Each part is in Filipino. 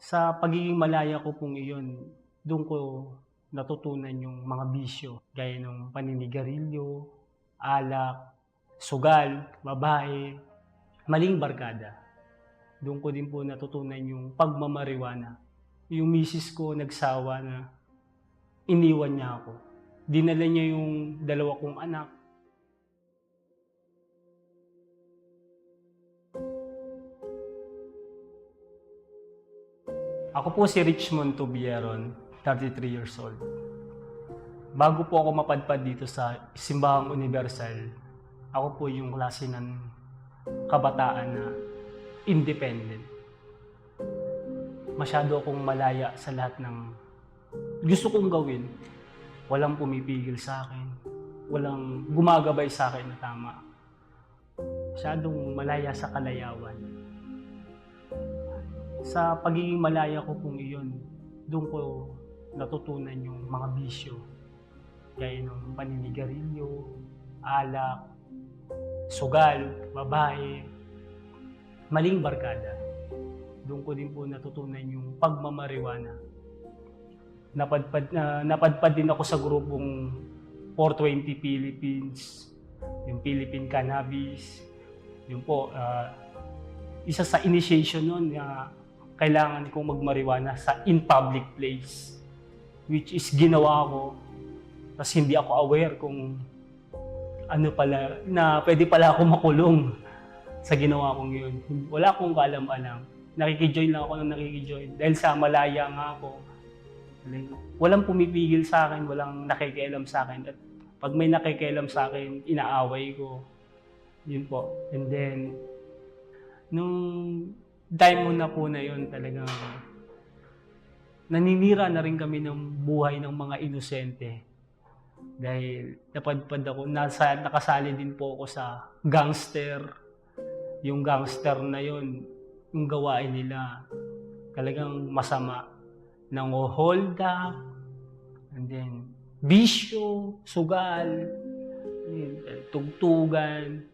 Sa pagiging malaya ko pong iyon, do'n ko natutunan yung mga bisyo gaya ng paninigarilyo, alak, sugal, babae, maling barkada. Do'n ko din po natutunan yung pagmamariwana. Yung misis ko nagsawa na iniwan niya ako. Dinala niya yung dalawa kong anak. Ako po si Richmond Tubieron, 33 years old. Bago po ako mapadpad dito sa Simbahang Universal, ako po yung klase ng kabataan na independent. Masyado akong malaya sa lahat ng gusto kong gawin. Walang pumipigil sa akin. Walang gumagabay sa akin na tama. Masyadong malaya sa kalayawan. Sa pagiging malaya ko pong iyon, doon ko natutunan yung mga bisyo. Gaya ng paninigarilyo, alak, sugal, babae, maling barkada. Doon ko din po natutunan yung pagmamariwana. Napadpad din ako sa grupong 420 Philippines, yung Philippine Cannabis. Yun po, isa sa initiation nun na kailangan kong magmariwana sa in public place, which is ginawa ko. Tapos hindi ako aware kung ano pala, na pwede pala ako makulong sa ginawa kong yun. Wala akong kaalam-alam. Nakikijoin lang ako nang nakikijoin. Dahil sa malaya nga ako, walang pumipigil sa akin, walang nakikialam sa akin. At pag may nakikialam sa akin, inaaway ko. Yun po. And then, nung time mo na po na yun, talagang naninira na rin kami ng buhay ng mga inosente. Dahil napadpad ako, nakasali din po ako sa gangster. Yung gangster na yun, yung gawain nila, talagang masama. Nang-hold up, and then bisyo, sugal, tugtugan.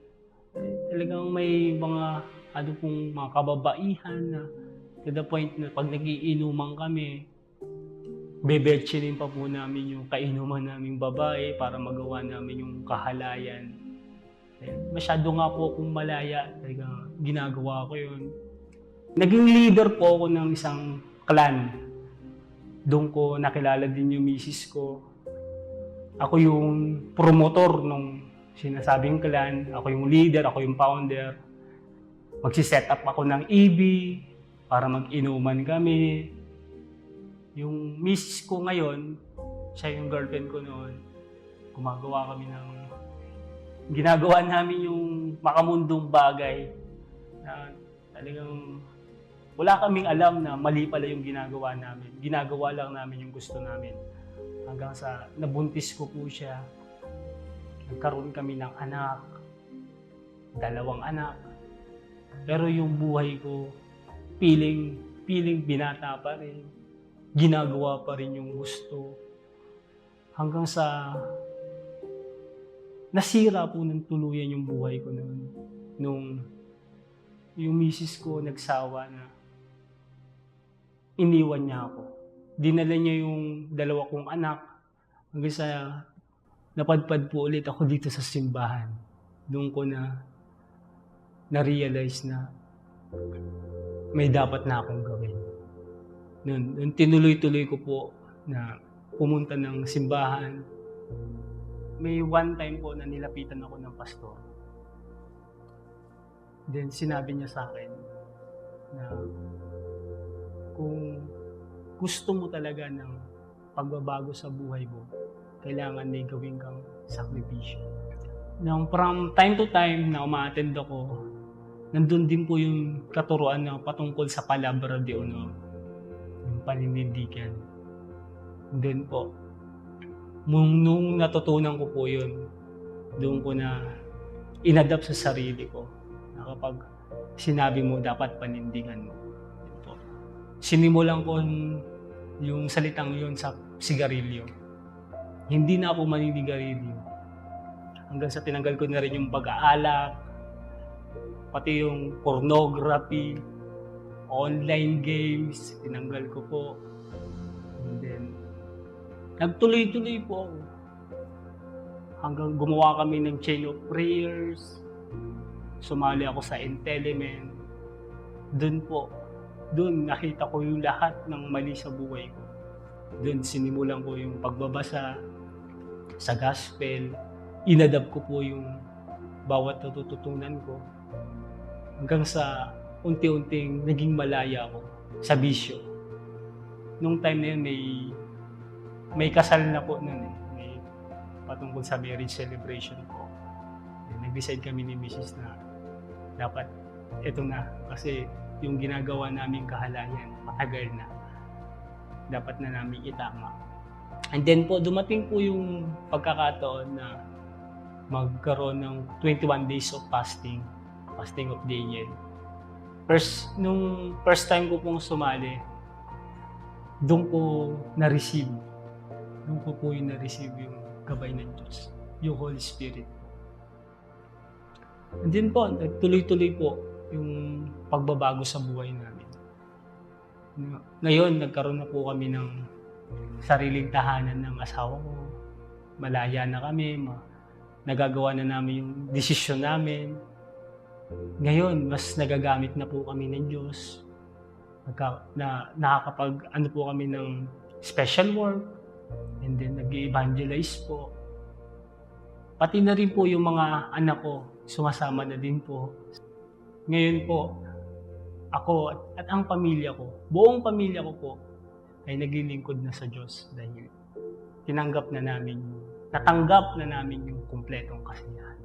Talagang may mga pong mga kababaihan na to the point na pag nagiinuman kami, bebetsinin pa po namin yung kainuman naming babae para magawa namin yung kahalayan. Masyado nga po akong malaya, talaga ginagawa ko yun. Naging leader po ako ng isang clan. Doon ko nakilala din yung misis ko. Ako yung promotor nung sinasabing clan, ako yung leader, ako yung founder. Magsiset up ako ng EB para mag-inuman kami. Yung misis ko ngayon, siya yung girlfriend ko noon. Ginagawa namin yung makamundong bagay na talagang wala kaming alam na mali pala yung ginagawa namin. Ginagawa lang namin yung gusto namin. Hanggang sa nabuntis ko po siya. Nagkaroon kami ng anak. 2 anak. Pero yung buhay ko, piling binata pa rin. Ginagawa pa rin yung gusto. Hanggang sa nasira po ng tuluyan yung buhay ko noon. Nung yung misis ko nagsawa na iniwan niya ako. Dinala niya yung 2 kong anak. Hanggang sa napadpad po ulit ako dito sa simbahan. Doon ko na-realize na may dapat na akong gawin. Noon tinuloy-tuloy ko po na pumunta ng simbahan. May one time po na nilapitan ako ng pastor. Then sinabi niya sa akin na kung gusto mo talaga ng pagbabago sa buhay mo, kailangan may gawin kang sakripisyo. From time to time na uma-attend ako, nandun din po yung katuruan na patungkol sa palabra de honor, yung paninindigan. Then po, nung natutunan ko po yun, doon ko na inadapt sa sarili ko na kapag sinabi mo, dapat panindigan mo. Yun po. Sinimulan ko yung salitang yun sa sigarilyo. Hindi na ako maninigarilyo. Hanggang sa tinanggal ko na rin yung pag-aalak, pati yung pornography, online games, tinanggal ko po. And then, nagtuloy-tuloy po ako. Hanggang gumawa kami ng chain of prayers. Sumali ako sa Intelement. Doon nakita ko yung lahat ng mali sa buhay ko. Doon sinimulan ko yung pagbabasa sa gospel. Inadapt ko po yung bawat natututunan ko. Hanggang sa unti-unting naging malaya ako sa bisyo. Nung time na yun, may kasal na po nun eh. May patungkol sa marriage celebration ko. Nag-decide kami ni Mrs. na dapat eto na. Kasi yung ginagawa naming kahalayan, matagal na. Dapat na namin itama. And then po, dumating po yung pagkakataon na magkaroon ng 21 days of fasting of Daniel. Nung first time ko pong sumali, doon ko na-receive yung gabay ng Diyos, yung Holy Spirit. And then po, tuloy-tuloy po yung pagbabago sa buhay namin. Ngayon, nagkaroon na po kami ng sariling tahanan ng asawa ko. Malaya na kami, nagagawa na namin yung desisyon namin. Ngayon, mas nagagamit na po kami ng Diyos. Nakakapag po kami ng special work, and then nag-evangelize po. Pati na rin po yung mga anak ko, sumasama na din po. Ngayon po, ako at ang pamilya ko, buong pamilya ko po, ay naglilingkod na sa Diyos dahil natanggap na namin yung kumpletong kasiyahan.